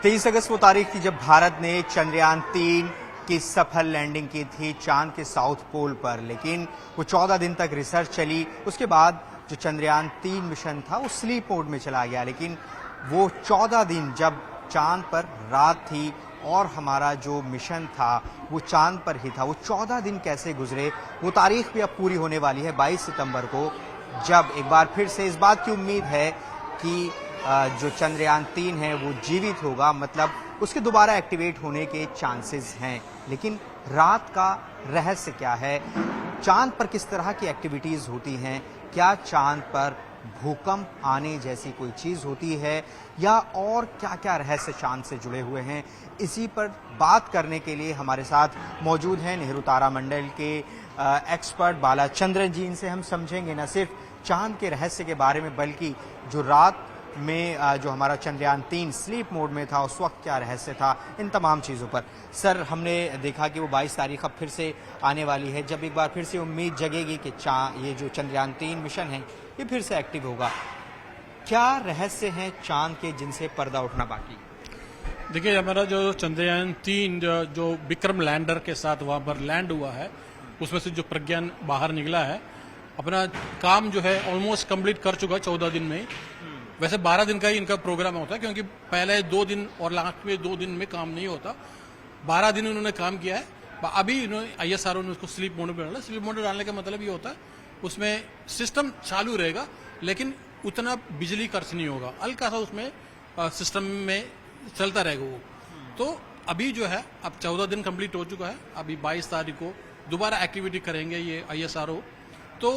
23 अगस्त वो तारीख थी जब भारत ने चंद्रयान-3 की सफल लैंडिंग की थी चांद के साउथ पोल पर। लेकिन वो 14 दिन तक रिसर्च चली। उसके बाद जो चंद्रयान-3 मिशन था वो स्लीप मोड में चला गया। लेकिन वो 14 दिन जब चांद पर रात थी और हमारा जो मिशन था वो चांद पर ही था, वो 14 दिन कैसे गुजरे, वो तारीख भी अब पूरी होने वाली है 22 सितंबर को, जब एक बार फिर से इस बात की उम्मीद है कि जो चंद्रयान-3 है वो जीवित होगा, मतलब उसके दोबारा एक्टिवेट होने के चांसेस हैं। लेकिन रात का रहस्य क्या है? चांद पर किस तरह की एक्टिविटीज होती हैं? क्या चांद पर भूकंप आने जैसी कोई चीज होती है या और क्या क्या रहस्य चांद से जुड़े हुए हैं? इसी पर बात करने के लिए हमारे साथ मौजूद हैं नेहरू तारामंडल के एक्सपर्ट बालाचंद्रन जी। इनसे हम समझेंगे न सिर्फ चांद के रहस्य के बारे में, बल्कि जो रात में जो हमारा चंद्रयान-3 स्लीप मोड में था उस वक्त क्या रहस्य था, इन तमाम चीज़ों पर। सर, हमने देखा कि वो 22 तारीख अब फिर से आने वाली है, जब एक बार फिर से उम्मीद जगेगी कि ये जो चंद्रयान-3 मिशन है ये फिर से एक्टिव होगा। क्या रहस्य हैं चांद के जिनसे पर्दा उठना बाकी? देखिए, हमारा जो चंद्रयान-3 जो विक्रम लैंडर के साथ वहाँ पर लैंड हुआ है, उसमें से जो प्रज्ञान बाहर निकला है, अपना काम जो है ऑलमोस्ट कंप्लीट कर चुका है 14 दिन में। वैसे 12 दिन का ही इनका प्रोग्राम होता है, क्योंकि पहले 2 दिन और लास्ट में 2 दिन में काम नहीं होता। 12 दिन उन्होंने काम किया है। अभी इन्होंने ISRO ने उसको स्लीप मोड में डाला। स्लीप मोड में डालने का मतलब ये होता है उसमें सिस्टम चालू रहेगा, लेकिन उतना बिजली खर्च नहीं होगा, हल्का सा उसमें सिस्टम में चलता रहेगा वो। तो अभी जो है अब 14 दिन कंप्लीट हो चुका है। अभी 22 तारीख को दोबारा एक्टिविटी करेंगे ये ISRO। तो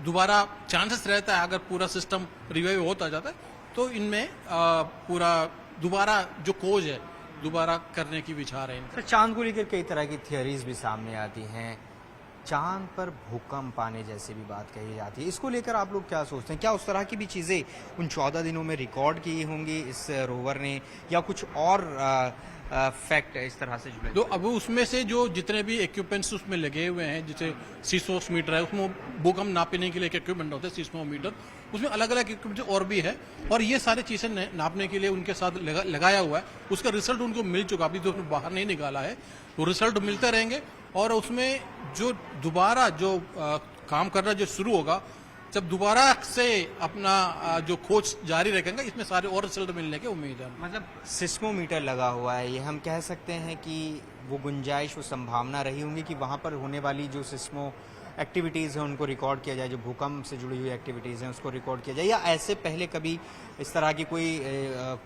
दोबारा चांसेस रहता है, अगर पूरा सिस्टम रिवाइव होता जाता है तो इनमें पूरा दोबारा जो खोज है दोबारा करने की विचार है इनका। तो चांद को लेकर कई तरह की थियरीज भी सामने आती हैं। चांद पर भूकंप आने जैसी भी बात कही जाती है, इसको लेकर आप लोग क्या सोचते हैं? क्या उस तरह की भी चीज़ें उन 14 दिनों में रिकॉर्ड की होंगी इस रोवर ने, या कुछ और फैक्ट इस तरह से जुड़े? तो अब उसमें से जो जितने भी इक्विपमेंट्स उसमें लगे हुए हैं, जैसे सीस्मोमीटर है, उसमें भूकंप नापने के लिए एक इक्विपमेंट होता है सीस्मोमीटर, उसमें अलग अलग इक्विपमेंट और भी है, और ये सारी चीजें नापने के लिए उनके साथ लगाया हुआ है। उसका रिजल्ट उनको मिल चुका, अभी तो उसने बाहर नहीं निकाला है, वो रिजल्ट मिलते रहेंगे। और उसमें जो दोबारा जो काम करना जो शुरू होगा, जब दोबारा से अपना जो खोज जारी रखेंगे, इसमें सारे और रिजल्ट मिलने की उम्मीद है। मतलब सिस्मोमीटर लगा हुआ है, ये हम कह सकते हैं कि वो गुंजाइश, वो संभावना रही होंगी कि वहाँ पर होने वाली जो सिस्मो एक्टिविटीज़ हैं उनको रिकॉर्ड किया जाए, जो भूकंप से जुड़ी हुई एक्टिविटीज़ हैं उसको रिकॉर्ड किया जाए, या ऐसे पहले कभी इस तरह की कोई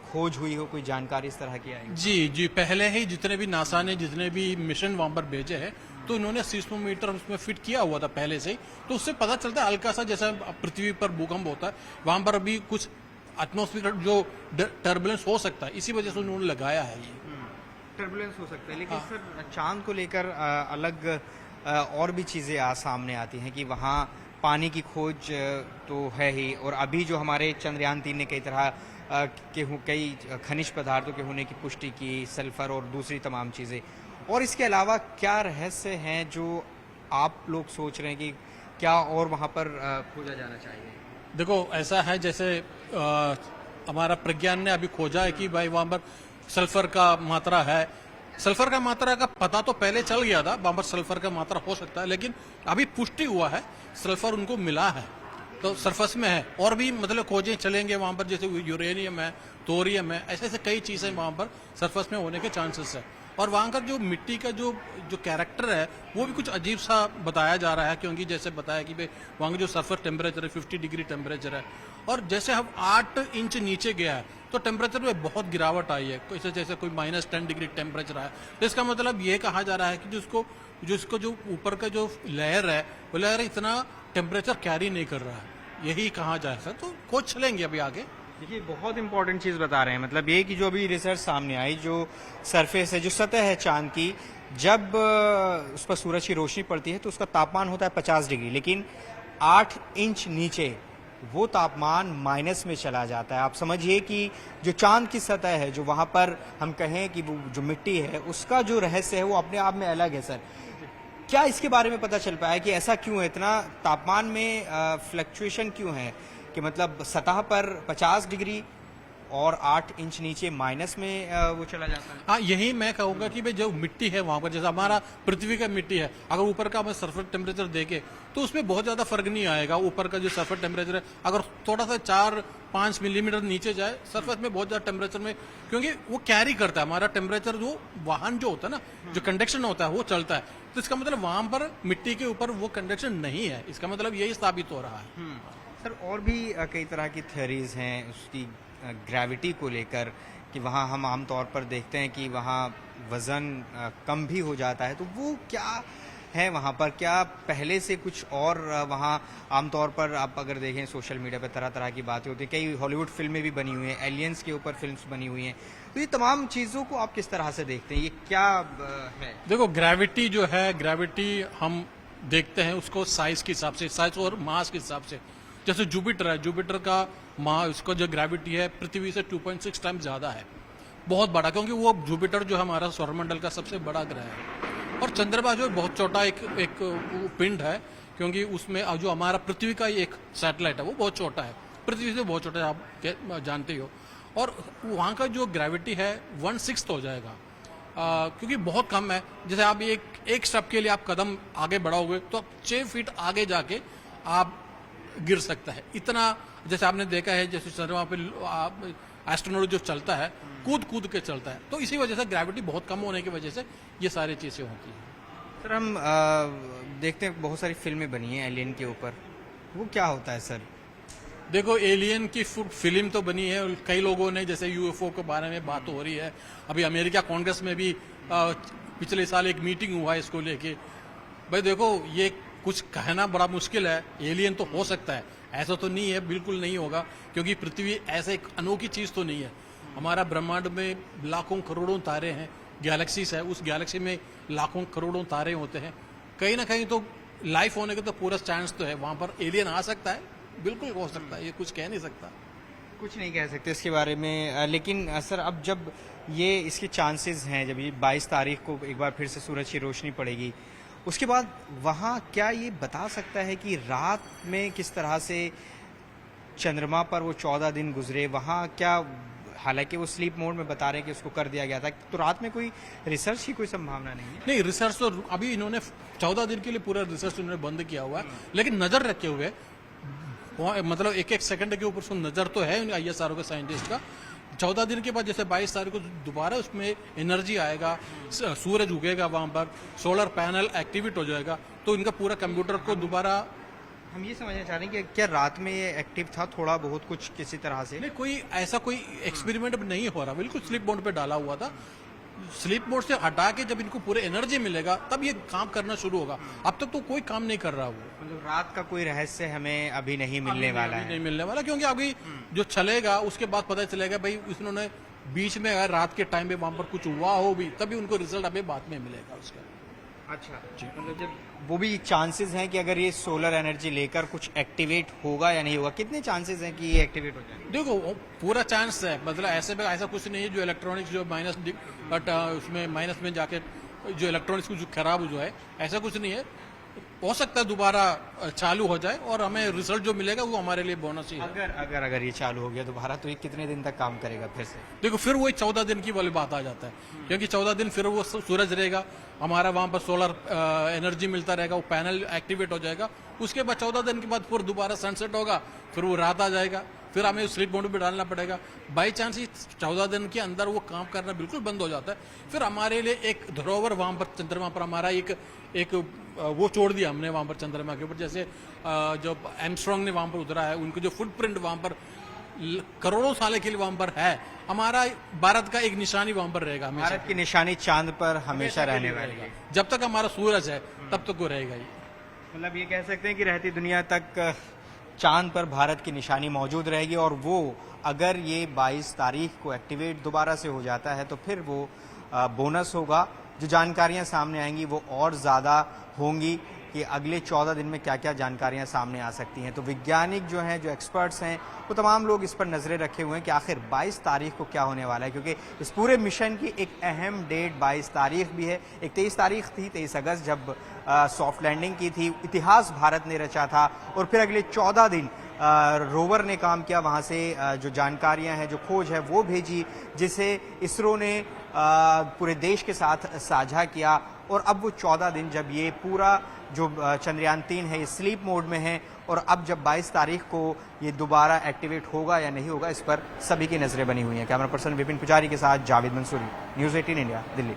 खोज हुई हो, कोई जानकारी इस तरह की आई? जी, पहले ही जितने भी नासा ने जितने भी मिशन वहां पर भेजे हैं, तो इन्होंने सीस्मोमीटर उसमें फिट किया हुआ था पहले से ही, तो उससे पता चलता है हल्का सा, जैसा पृथ्वी पर भूकंप होता है वहां पर अभी कुछ एटमॉस्फेयर जो टर्बुलेंस हो सकता है, इसी वजह से उन्होंने लगाया है ये। टर्बुलेंस हो सकता है, लेकिन सर चांद को लेकर अलग और भी चीज़ें सामने आती हैं कि वहाँ पानी की खोज तो है ही, और अभी जो हमारे चंद्रयान-3 ने कई तरह कई खनिज पदार्थों के होने की पुष्टि की, सल्फर और दूसरी तमाम चीज़ें। और इसके अलावा क्या रहस्य हैं जो आप लोग सोच रहे हैं कि क्या और वहाँ पर खोजा जाना चाहिए? देखो, ऐसा है जैसे हमारा प्रज्ञान ने अभी खोजा है कि भाई वहाँ पर सल्फर का मात्रा है। सल्फर का मात्रा का पता तो पहले चल गया था, वहां पर सल्फर का मात्रा हो सकता है, लेकिन अभी पुष्टि हुआ है सल्फर उनको मिला है, तो सरफेस में है। और भी मतलब खोजें चलेंगे वहां पर, जैसे यूरेनियम है, थोरियम है, ऐसे ऐसे कई चीजें वहां पर सरफेस में होने के चांसेस है। और वहां का जो मिट्टी का जो कैरेक्टर है वो भी कुछ अजीब सा बताया जा रहा है, क्योंकि जैसे बताया कि भाई वहां का जो सरफेस टेम्परेचर है 50 डिग्री टेम्परेचर है, और जैसे हम 8 इंच नीचे गया है तो टेम्परेचर में बहुत गिरावट आई है, जैसे कोई -10 डिग्री टेम्परेचर है। तो इसका मतलब ये कहा जा रहा है कि जिसको जो ऊपर का जो लेयर है वो लेयर इतना टेम्परेचर कैरी नहीं कर रहा है, यही कहा जा सकता है। तो खोज चलेंगे अभी आगे। देखिए, बहुत इंपॉर्टेंट चीज़ बता रहे हैं, मतलब ये कि जो अभी रिसर्च सामने आई, जो सरफेस है, जो सतह है चांद की, जब उस पर सूरज की रोशनी पड़ती है तो उसका तापमान होता है 50 डिग्री, लेकिन 8 इंच नीचे वो तापमान माइनस में चला जाता है। आप समझिए कि जो चांद की सतह है, जो वहाँ पर हम कहें कि वो जो मिट्टी है, उसका जो रहस्य है वो अपने आप में अलग है। सर, क्या इसके बारे में पता चल पाया कि ऐसा क्यों है, इतना तापमान में फ्लक्चुएशन क्यों है, कि मतलब सतह पर 50 डिग्री और 8 इंच नीचे माइनस में वो चला जाता है। हाँ, यही मैं कहूंगा कि भाई जो मिट्टी है वहां पर, जैसे हमारा पृथ्वी का मिट्टी है, अगर ऊपर का हमें सरफेस टेम्परेचर देखे तो उसमें बहुत ज्यादा फर्क नहीं आएगा। ऊपर का जो सरफेस टेम्परेचर है अगर थोड़ा सा 4-5 मिलीमीटर नीचे जाए सरफेस में बहुत ज्यादा टेम्परेचर में, क्योंकि वो कैरी करता है हमारा टेम्परेचर, जो वाहन जो होता है ना, जो कंडक्शन होता है वो चलता है, तो इसका मतलब वहां पर मिट्टी के ऊपर वो कंडक्शन नहीं है। इसका मतलब यही साबित हो रहा है। सर और भी कई तरह की थ्योरीज हैं उसकी ग्रेविटी को लेकर कि वहाँ हम आमतौर पर देखते हैं कि वहाँ वज़न कम भी हो जाता है, तो वो क्या है वहाँ पर? क्या पहले से कुछ और वहाँ आमतौर पर आप अगर देखें सोशल मीडिया पर तरह तरह की बातें होती हैं, कई हॉलीवुड फिल्में भी बनी हुई हैं, एलियंस के ऊपर फिल्म्स बनी हुई हैं, तो ये तमाम चीज़ों को आप किस तरह से देखते हैं? ये क्या है? देखो, ग्रेविटी जो है, ग्रेविटी हम देखते हैं उसको साइज के हिसाब से, साइज और मास के हिसाब से। जैसे जुपिटर है, जुपिटर का मास, उसका जो ग्रेविटी है पृथ्वी से 2.6 टाइम्स ज्यादा है, बहुत बड़ा, क्योंकि वो जुपिटर जो हमारा सौरमंडल का सबसे बड़ा ग्रह है। और चंद्रमा जो बहुत छोटा एक पिंड है, क्योंकि उसमें जो हमारा पृथ्वी का एक सैटेलाइट है वो बहुत छोटा है, पृथ्वी से बहुत छोटा है, आप जानते हो। और वहाँ का जो ग्रेविटी है 1/6 हो जाएगा, क्योंकि बहुत कम है। जैसे आप एक स्टेप के लिए आप कदम आगे बढ़ाओगे तो आप 6 फीट आगे जाके आप गिर सकता है, इतना। जैसे आपने देखा है, जैसे चंद्रमा पे एस्ट्रोनॉट जो चलता है कूद कूद के चलता है, तो इसी वजह से ग्रेविटी बहुत कम होने की वजह से ये सारी चीजें होती हैं। सर हम देखते हैं बहुत सारी फिल्में बनी हैं एलियन के ऊपर, वो क्या होता है सर? देखो, एलियन की फिल्म तो बनी है, कई लोगों ने, जैसे यूएफओ के बारे में बात हो रही है, अभी अमेरिका कांग्रेस में भी पिछले साल एक मीटिंग हुआ है इसको लेके। भाई देखो, ये कुछ कहना बड़ा मुश्किल है, एलियन तो हो सकता है, ऐसा तो नहीं है, बिल्कुल नहीं होगा, क्योंकि पृथ्वी ऐसे एक अनोखी चीज तो नहीं है। हमारा ब्रह्मांड में लाखों करोड़ों तारे हैं, गैलेक्सीज है, उस गैलेक्सी में लाखों करोड़ों तारे होते हैं, कहीं ना कहीं तो लाइफ होने का तो पूरा चांस तो है, वहां पर एलियन आ सकता है, बिल्कुल हो सकता है, ये कुछ कह नहीं सकता। कुछ नहीं कह सकते इसके बारे में, लेकिन सर अब जब ये इसके चांसेस हैं, जब ये 22 तारीख को एक बार फिर से सूरज की रोशनी पड़ेगी, उसके बाद वहाँ क्या ये बता सकता है कि रात में किस तरह से चंद्रमा पर वो 14 दिन गुजरे? वहाँ क्या, हालांकि वो स्लीप मोड में बता रहे हैं कि उसको कर दिया गया था, तो रात में कोई रिसर्च की कोई संभावना नहीं है? नहीं, रिसर्च तो अभी इन्होंने 14 दिन के लिए पूरा रिसर्च इन्होंने बंद किया हुआ है, लेकिन नजर रखे हुए, मतलब एक सेकंड के ऊपर नजर तो है ISRO के साइंटिस्ट का। 14 दिन के बाद जैसे 22 तारीख को दोबारा उसमें एनर्जी आएगा, सूरज उगेगा, वहां पर सोलर पैनल एक्टिवेट हो जाएगा, तो इनका पूरा कंप्यूटर को दोबारा। हम ये समझना चाह रहे हैं कि क्या रात में ये एक्टिव था थोड़ा बहुत कुछ किसी तरह से? नहीं, कोई ऐसा कोई एक्सपेरिमेंट नहीं हो रहा, बिल्कुल स्लीप मोड पे डाला हुआ था। स्लीप मोड से हटा के जब इनको पूरे एनर्जी मिलेगा तब ये काम करना शुरू होगा, अब तक तो कोई काम नहीं कर रहा वो। मतलब रात का कोई रहस्य हमें अभी नहीं मिलने वाला है? नहीं मिलने वाला, क्योंकि अभी जो चलेगा उसके बाद पता चलेगा भाई इन्होंने बीच में अगर रात के टाइम पे वहां पर कुछ हुआ हो भी, तभी उनको रिजल्ट अभी बाद में मिलेगा उसका। अच्छा जी, मतलब जब वो भी चांसेस हैं कि अगर ये सोलर एनर्जी लेकर कुछ एक्टिवेट होगा या नहीं होगा, कितने चांसेस हैं कि ये एक्टिवेट हो जाए? देखो, पूरा चांस है, मतलब ऐसा कुछ नहीं है जो इलेक्ट्रॉनिक्स जो माइनस, बट उसमें माइनस में जाके जो इलेक्ट्रॉनिक्स जो खराब जो है, ऐसा कुछ नहीं है। हो सकता है दोबारा चालू हो जाए और हमें रिजल्ट जो मिलेगा वो हमारे लिए बोनस ही है। अगर ये चालू हो गया दोबारा, तो ये कितने दिन तक काम करेगा फिर से? देखो, फिर वही 14 दिन की वाली बात आ जाता है, क्योंकि 14 दिन फिर वो सूरज रहेगा, हमारा वहां पर सोलर एनर्जी मिलता रहेगा, वो पैनल एक्टिवेट हो जाएगा, उसके बाद 14 दिन के बाद फिर दोबारा सनसेट होगा, फिर वो रात आ जाएगा, फिर हमें स्लीप मोड पे डालना पड़ेगा। बाई चांस 14 दिन के अंदर वो काम करना बिल्कुल बंद हो जाता है, फिर हमारे लिए एक धरोहर वहां पर चंद्रमा पर हमारा एक वो छोड़ दिया हमने वहां पर चंद्रमा के ऊपर। जैसे जो एमस्ट्रॉन्ग ने वहां पर उतरा है, उनके जो फुटप्रिंट वहां पर करोड़ों साल के लिए वहां पर है, हमारा भारत का एक निशानी वहां पर रहेगा। भारत की निशानी चांद पर हमेशा रहने वाली है, जब तक हमारा सूरज है तब तक वो रहेगा ही। मतलब ये कह सकते हैं कि रहती दुनिया तक चांद पर भारत की निशानी मौजूद रहेगी, और वो अगर ये 22 तारीख को एक्टिवेट दोबारा से हो जाता है तो फिर वो बोनस होगा। जो जानकारियां सामने आएंगी वो और ज़्यादा होंगी कि अगले 14 दिन में क्या क्या जानकारियां सामने आ सकती हैं। तो वैज्ञानिक जो हैं, जो एक्सपर्ट्स हैं, वो तमाम लोग इस पर नज़रें रखे हुए हैं कि आखिर 22 तारीख को क्या होने वाला है, क्योंकि इस पूरे मिशन की एक अहम डेट 22 तारीख भी है। एक 23 तारीख थी, 23 अगस्त, जब सॉफ्ट लैंडिंग की थी, इतिहास भारत ने रचा था, और फिर अगले 14 दिन रोवर ने काम किया, वहां से जो जानकारियां हैं, जो खोज है वो भेजी, जिसे इसरो ने पूरे देश के साथ साझा किया। और अब वो 14 दिन जब ये पूरा जो चंद्रयान 3 है ये स्लीप मोड में है, और अब जब 22 तारीख को ये दोबारा एक्टिवेट होगा या नहीं होगा, इस पर सभी की नजरें बनी हुई हैं। कैमरा पर्सन विपिन पुजारी के साथ जावेद मंसूरी, न्यूज़ 18 इंडिया, दिल्ली।